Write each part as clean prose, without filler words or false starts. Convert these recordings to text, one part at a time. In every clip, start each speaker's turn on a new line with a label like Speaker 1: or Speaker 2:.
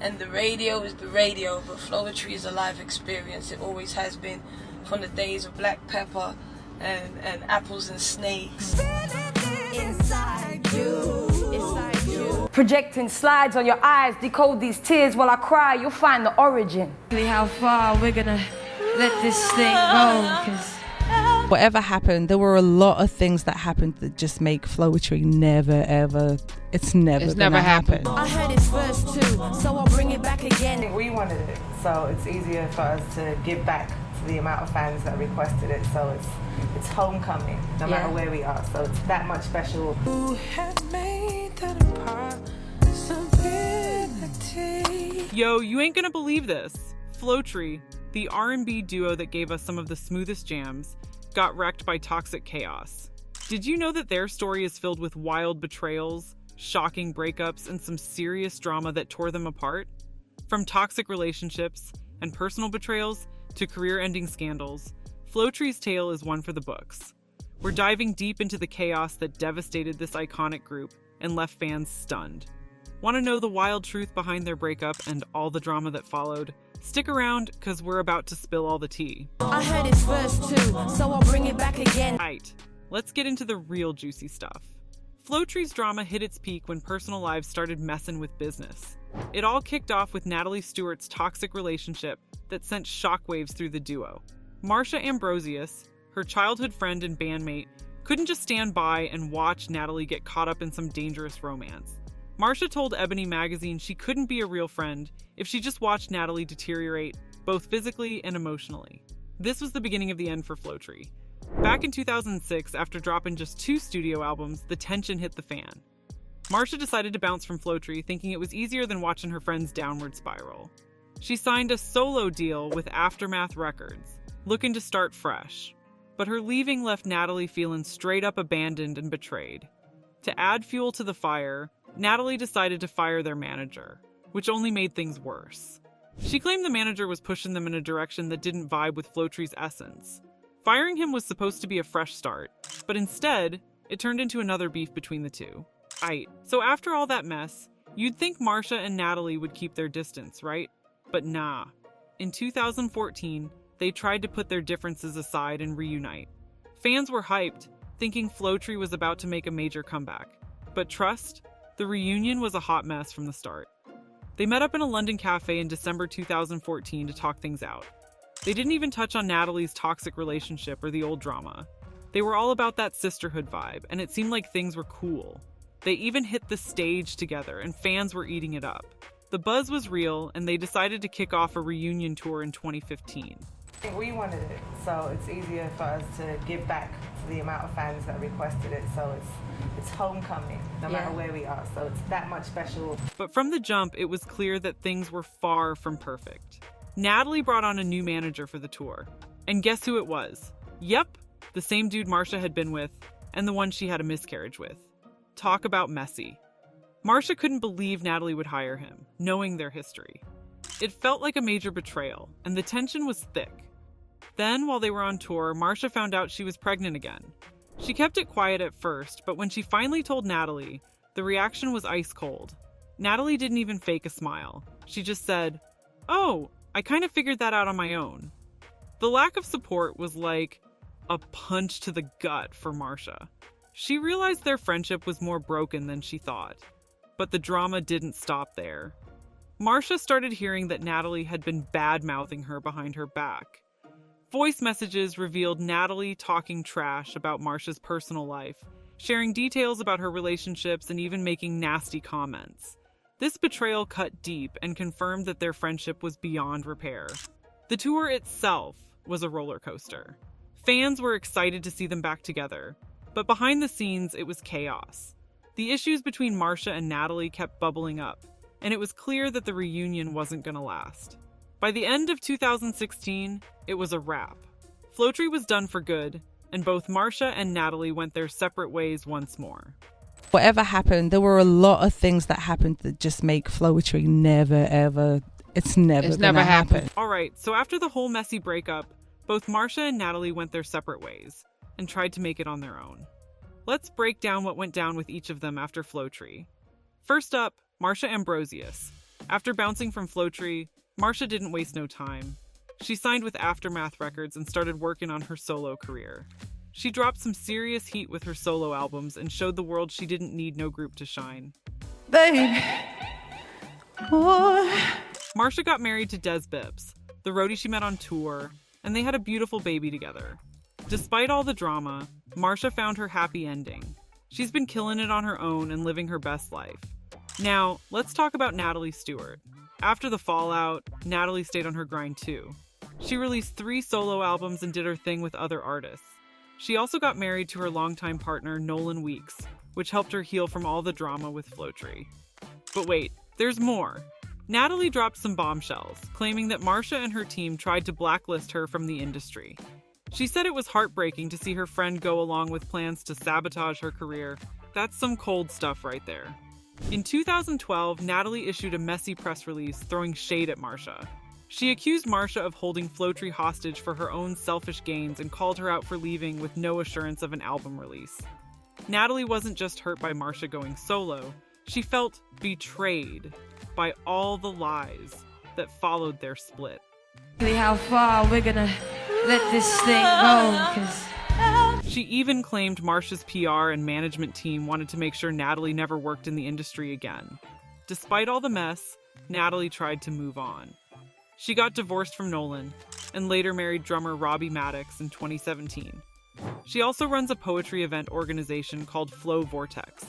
Speaker 1: And the radio is the radio, but Floetry is a live experience. It always has been, from the days of black pepper and apples and snakes.
Speaker 2: Inside you.
Speaker 3: Projecting slides on your eyes, decode these tears while I cry, you'll find the origin.
Speaker 2: How far we're gonna let this thing go, 'cause
Speaker 4: whatever happened, there were a lot of things that happened that just make Floetry never gonna happen.
Speaker 2: I heard it's first too, so I'll bring it back again.
Speaker 5: We wanted it, so it's easier for us to give back to the amount of fans that requested it. So it's homecoming, no matter where we are. So it's that much special.
Speaker 6: Who had made that a possibility?
Speaker 7: Yo, you ain't gonna believe this. Floetry, the R&B duo that gave us some of the smoothest jams, got wrecked by toxic chaos. Did you know that their story is filled with wild betrayals, shocking breakups, and some serious drama that tore them apart? From toxic relationships and personal betrayals to career-ending scandals, Floetry's tale is one for the books. We're diving deep into the chaos that devastated this iconic group and left fans stunned. Want to know the wild truth behind their breakup and all the drama that followed? Stick around, because we're about to spill all the tea.
Speaker 2: I heard it's first too, so I'll bring it back again.
Speaker 7: Right, let's get into the real juicy stuff. Floetry's drama hit its peak when personal lives started messing with business. It all kicked off with Natalie Stewart's toxic relationship that sent shockwaves through the duo. Marsha Ambrosius, her childhood friend and bandmate, couldn't just stand by and watch Natalie get caught up in some dangerous romance. Marsha told Ebony magazine she couldn't be a real friend if she just watched Natalie deteriorate, both physically and emotionally. This was the beginning of the end for Floetry. Back in 2006, after dropping just 2 studio albums, the tension hit the fan. Marsha decided to bounce from Floetry, thinking it was easier than watching her friend's downward spiral. She signed a solo deal with Aftermath Records, looking to start fresh. But her leaving left Natalie feeling straight up abandoned and betrayed. To add fuel to the fire, Natalie decided to fire their manager, which only made things worse. She claimed the manager was pushing them in a direction that didn't vibe with Floetry's essence. Firing him was supposed to be a fresh start, but instead, it turned into another beef between the two. So after all that mess, you'd think Marsha and Natalie would keep their distance, right? But nah. In 2014, they tried to put their differences aside and reunite. Fans were hyped, thinking Floetry was about to make a major comeback. But trust, the reunion was a hot mess from the start. They met up in a London cafe in December 2014 to talk things out. They didn't even touch on Natalie's toxic relationship or the old drama. They were all about that sisterhood vibe, and it seemed like things were cool. They even hit the stage together, and fans were eating it up. The buzz was real, and they decided to kick off a reunion tour in 2015.
Speaker 5: We wanted it, so it's easier for us to give back to the amount of fans that requested it. So it's homecoming, no matter where we are. So it's that much special.
Speaker 7: But from the jump, it was clear that things were far from perfect. Natalie brought on a new manager for the tour. And guess who it was? Yep, the same dude Marsha had been with, and the one she had a miscarriage with. Talk about messy. Marsha couldn't believe Natalie would hire him, knowing their history. It felt like a major betrayal, and the tension was thick. Then, while they were on tour, Marsha found out she was pregnant again. She kept it quiet at first, but when she finally told Natalie, the reaction was ice cold. Natalie didn't even fake a smile. She just said, "Oh, I kind of figured that out on my own." The lack of support was like a punch to the gut for Marsha. She realized their friendship was more broken than she thought. But the drama didn't stop there. Marsha started hearing that Natalie had been bad-mouthing her behind her back. Voice messages revealed Natalie talking trash about Marsha's personal life, sharing details about her relationships, and even making nasty comments. This betrayal cut deep and confirmed that their friendship was beyond repair. The tour itself was a roller coaster. Fans were excited to see them back together, but behind the scenes, it was chaos. The issues between Marsha and Natalie kept bubbling up, and it was clear that the reunion wasn't going to last. By the end of 2016, it was a wrap. Floetry was done for good, and both Marsha and Natalie went their separate ways once more.
Speaker 4: Whatever happened, there were a lot of things that happened that just make Floetry never gonna happen.
Speaker 7: Alright, so after the whole messy breakup, both Marsha and Natalie went their separate ways, and tried to make it on their own. Let's break down what went down with each of them after Floetry. First up, Marsha Ambrosius. After bouncing from Floetry, Marsha didn't waste no time. She signed with Aftermath Records and started working on her solo career. She dropped some serious heat with her solo albums and showed the world she didn't need no group to shine.
Speaker 2: Baby. Boy.
Speaker 7: Marsha got married to Des Bibbs, the roadie she met on tour, and they had a beautiful baby together. Despite all the drama, Marsha found her happy ending. She's been killing it on her own and living her best life. Now, let's talk about Natalie Stewart. After the fallout, Natalie stayed on her grind too. She released 3 solo albums and did her thing with other artists. She also got married to her longtime partner, Nolan Weeks, which helped her heal from all the drama with Floetry. But wait, there's more. Natalie dropped some bombshells, claiming that Marsha and her team tried to blacklist her from the industry. She said it was heartbreaking to see her friend go along with plans to sabotage her career. That's some cold stuff right there. In 2012, Natalie issued a messy press release throwing shade at Marsha. She accused Marsha of holding Floetry hostage for her own selfish gains and called her out for leaving with no assurance of an album release. Natalie wasn't just hurt by Marsha going solo, she felt betrayed by all the lies that followed their split.
Speaker 2: How far we're gonna let this thing go, 'cause
Speaker 7: she even claimed Marsha's PR and management team wanted to make sure Natalie never worked in the industry again. Despite all the mess, Natalie tried to move on. She got divorced from Nolan and later married drummer Robbie Maddox in 2017. She also runs a poetry event organization called Flow Vortex,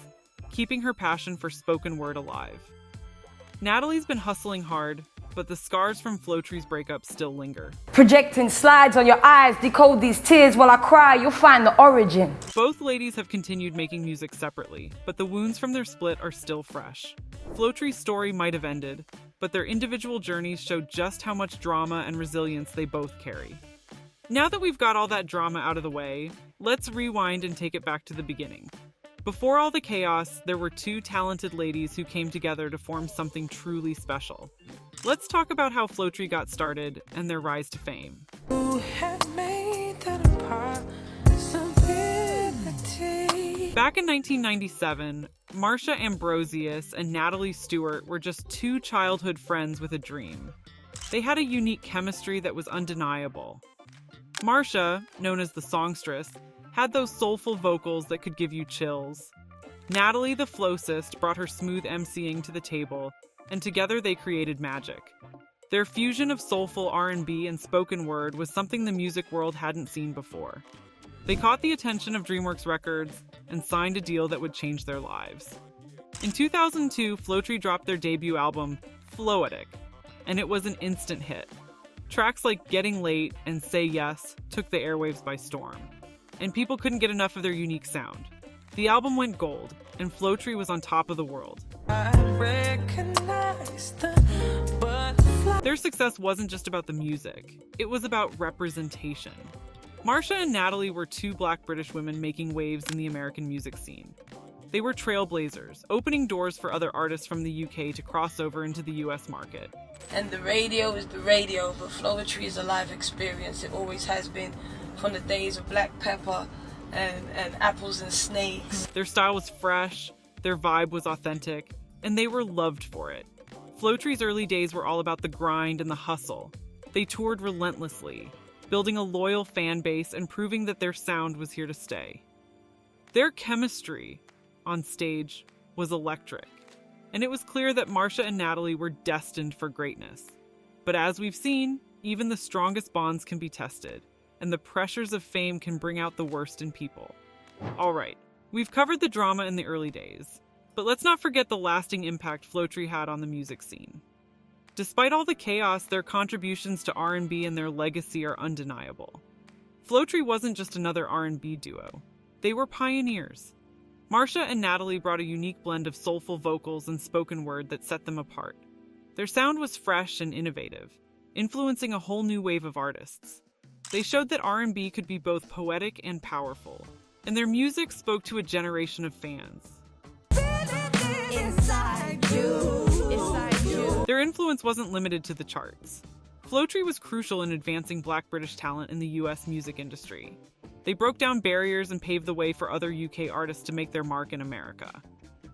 Speaker 7: keeping her passion for spoken word alive. Natalie's been hustling hard, but the scars from Floetry's breakup still linger.
Speaker 3: Projecting slides on your eyes, decode these tears while I cry, you'll find the origin.
Speaker 7: Both ladies have continued making music separately, but the wounds from their split are still fresh. Floetry's story might have ended, but their individual journeys show just how much drama and resilience they both carry. Now that we've got all that drama out of the way, let's rewind and take it back to the beginning. Before all the chaos, there were 2 talented ladies who came together to form something truly special. Let's talk about how Floetry got started and their rise to fame. Back in 1997, Marsha Ambrosius and Natalie Stewart were just 2 childhood friends with a dream. They had a unique chemistry that was undeniable. Marsha, known as the songstress, had those soulful vocals that could give you chills. Natalie, the flowcist, brought her smooth emceeing to the table, and together they created magic. Their fusion of soulful R&B and spoken word was something the music world hadn't seen before. They caught the attention of DreamWorks Records and signed a deal that would change their lives. In 2002, Floetry dropped their debut album, Floetic, and it was an instant hit. Tracks like Getting Late and Say Yes took the airwaves by storm, and people couldn't get enough of their unique sound. The album went gold, and Floetry was on top of the world. Their success wasn't just about the music, it was about representation. Marsha and Natalie were 2 Black British women making waves in the American music scene. They were trailblazers, opening doors for other artists from the UK to cross over into the US market.
Speaker 1: And the radio is the radio, but Floetry is a live experience. It always has been from the days of Black Pepper and Apples and Snakes.
Speaker 7: Their style was fresh, their vibe was authentic, and they were loved for it. Floetry's early days were all about the grind and the hustle. They toured relentlessly, building a loyal fan base and proving that their sound was here to stay. Their chemistry on stage was electric, and it was clear that Marsha and Natalie were destined for greatness. But as we've seen, even the strongest bonds can be tested, and the pressures of fame can bring out the worst in people. All right, we've covered the drama in the early days, but let's not forget the lasting impact Floetry had on the music scene. Despite all the chaos, their contributions to R&B and their legacy are undeniable. Floetry wasn't just another R&B duo. They were pioneers. Marsha and Natalie brought a unique blend of soulful vocals and spoken word that set them apart. Their sound was fresh and innovative, influencing a whole new wave of artists. They showed that R&B could be both poetic and powerful, and their music spoke to a generation of fans. Inside you. Their influence wasn't limited to the charts. Floetry was crucial in advancing Black British talent in the US music industry. They broke down barriers and paved the way for other UK artists to make their mark in America.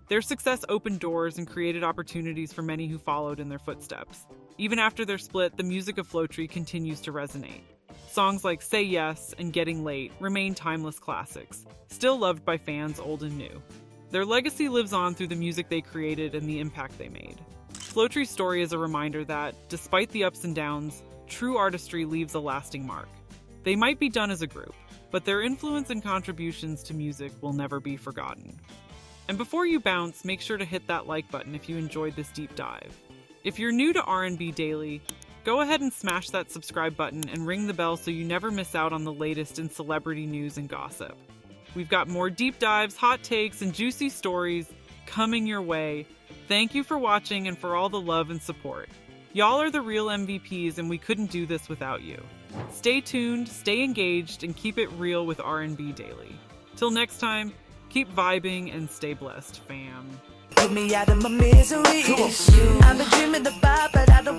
Speaker 7: Their success opened doors and created opportunities for many who followed in their footsteps. Even after their split, the music of Floetry continues to resonate. Songs like Say Yes and Getting Late remain timeless classics, still loved by fans old and new. Their legacy lives on through the music they created and the impact they made. Floetry's story is a reminder that, despite the ups and downs, true artistry leaves a lasting mark. They might be done as a group, but their influence and contributions to music will never be forgotten. And before you bounce, make sure to hit that like button if you enjoyed this deep dive. If you're new to R&B Daily, go ahead and smash that subscribe button and ring the bell so you never miss out on the latest in celebrity news and gossip. We've got more deep dives, hot takes, and juicy stories coming your way. Thank you for watching and for all the love and support. Y'all are the real MVPs and we couldn't do this without you. Stay tuned, stay engaged, and keep it real with R&B Daily. Till next time, keep vibing and stay blessed, fam.
Speaker 6: Put me out of my misery. I've been dreaming about, but I don't